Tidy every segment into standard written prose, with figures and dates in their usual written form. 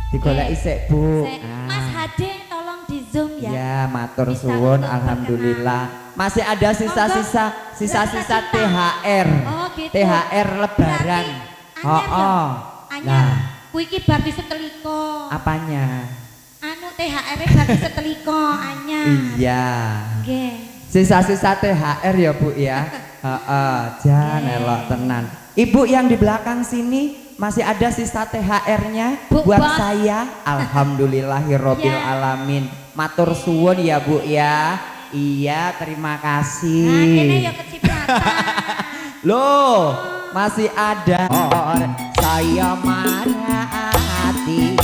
Digoleki sik, Bu. Mas Hade tolong di zoom ya. Ya, matur suwun, alhamdulillah. Masih ada sisa-sisa THR. Oh, gitu. THR lebaran. Oh. Anyar. Kuwi iki bar diseteliko. Apanya? Anu THR-e bar diseteliko anyar. Iya. Nggih. Sisa-sisa THR ya, Bu ya. Jangan elok tenan. Ibu yang di belakang sini masih ada sisa THR-nya buat saya. Alhamdulillahirobbil alamin. Matur suwun ya, Bu ya. Iya, terima kasih. Nah, kene ya kecipratan. Loh, masih ada. Saya marah hati.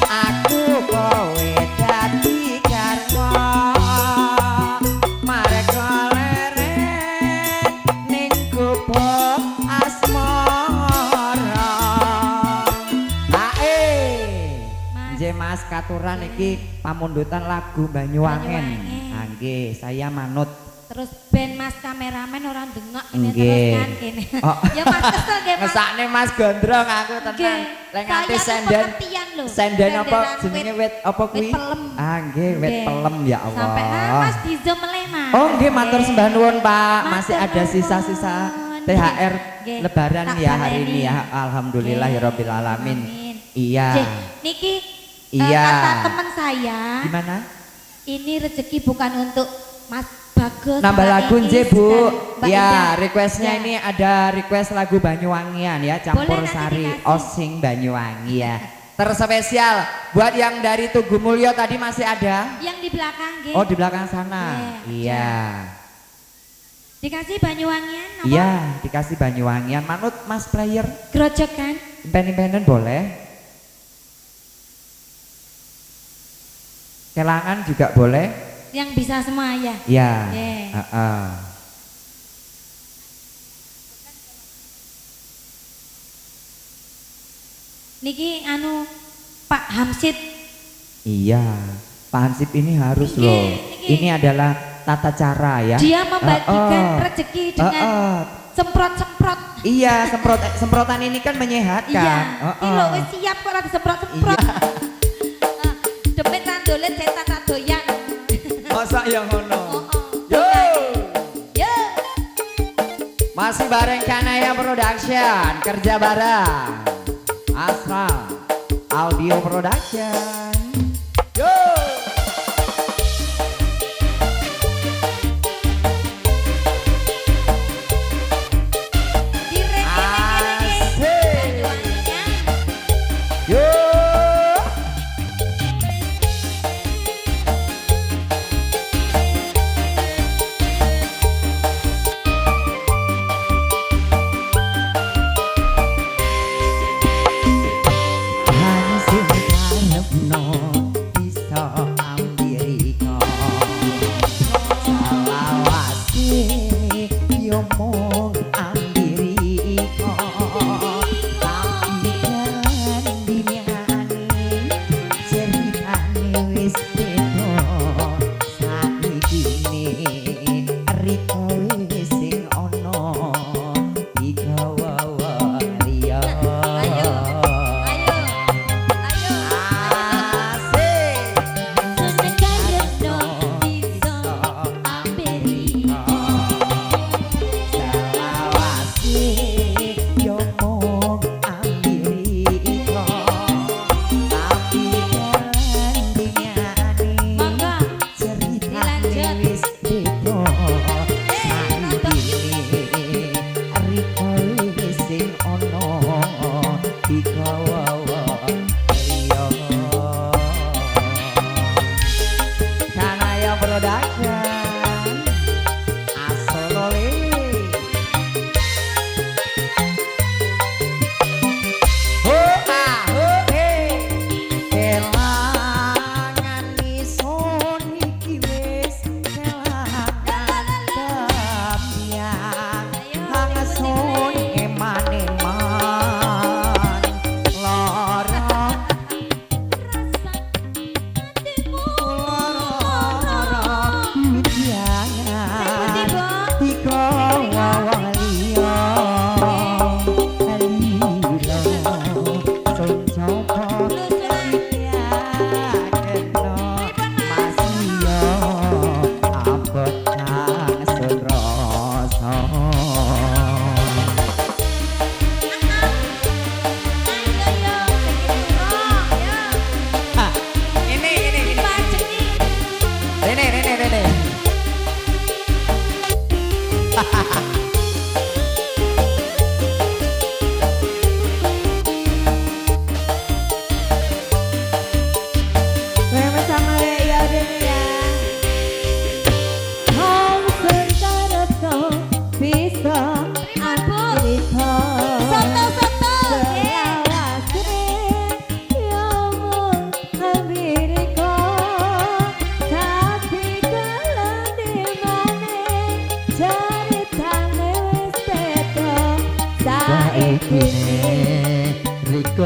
Aku kowe dadi karma. Marek leren ning kubur asmara. Nggih Mas, katuran iki pamundutan lagu Banyuwangen. Nggih, saya manut. Terus ben Mas kameramen orang dengok ini terus kan kene. Ya Mas kesel nggih Mas. Ngesakne Mas gondrong aku tenan. Lek nganti senden apa jenenge wit apa kuwi? Nggih, wit pelem ya Allah. Sampai Mas di zoom meleh Mas. Oh nggih, matur sembah nuwun Pak. Masih ada sisa-sisa THR lebaran ya hari ini ya. Alhamdulillahirabbil alamin. Iya. Niki kata teman saya. Gimana? Ini rezeki bukan untuk Mas Bagus. Nambah lagu nje Bu. Ya, Indah. requestnya ini ada request lagu Banyuwangian ya, campur sari osing Banyuwangi ya. Terspesial buat yang dari Tugu Mulyo tadi masih ada. Yang di belakang nggih. Oh, di belakang sana. Iya. Dikasih Banyuwangian apa? Iya, dikasih Banyuwangian. Manut Mas player. Grojokan. Impen-impenen boleh. Kelangan juga boleh. Yang bisa semua ya. Iya. Niki anu Pak Hamsid. Iya, Pak Hansip ini harus loh. Ini adalah tata cara ya. Dia membagikan rezeki dengan semprot-semprot. Iya, semprotan ini kan menyehatkan. Iya. Ini wis siap kok ora disemprot-semprot. Dempet randolet cetak tak doyan. Masa yang ngono. Yo. Masih bareng Kanaya Production, kerja bareng Asral Audio Production. Yo. Yo. Hansip karepno ibune Riko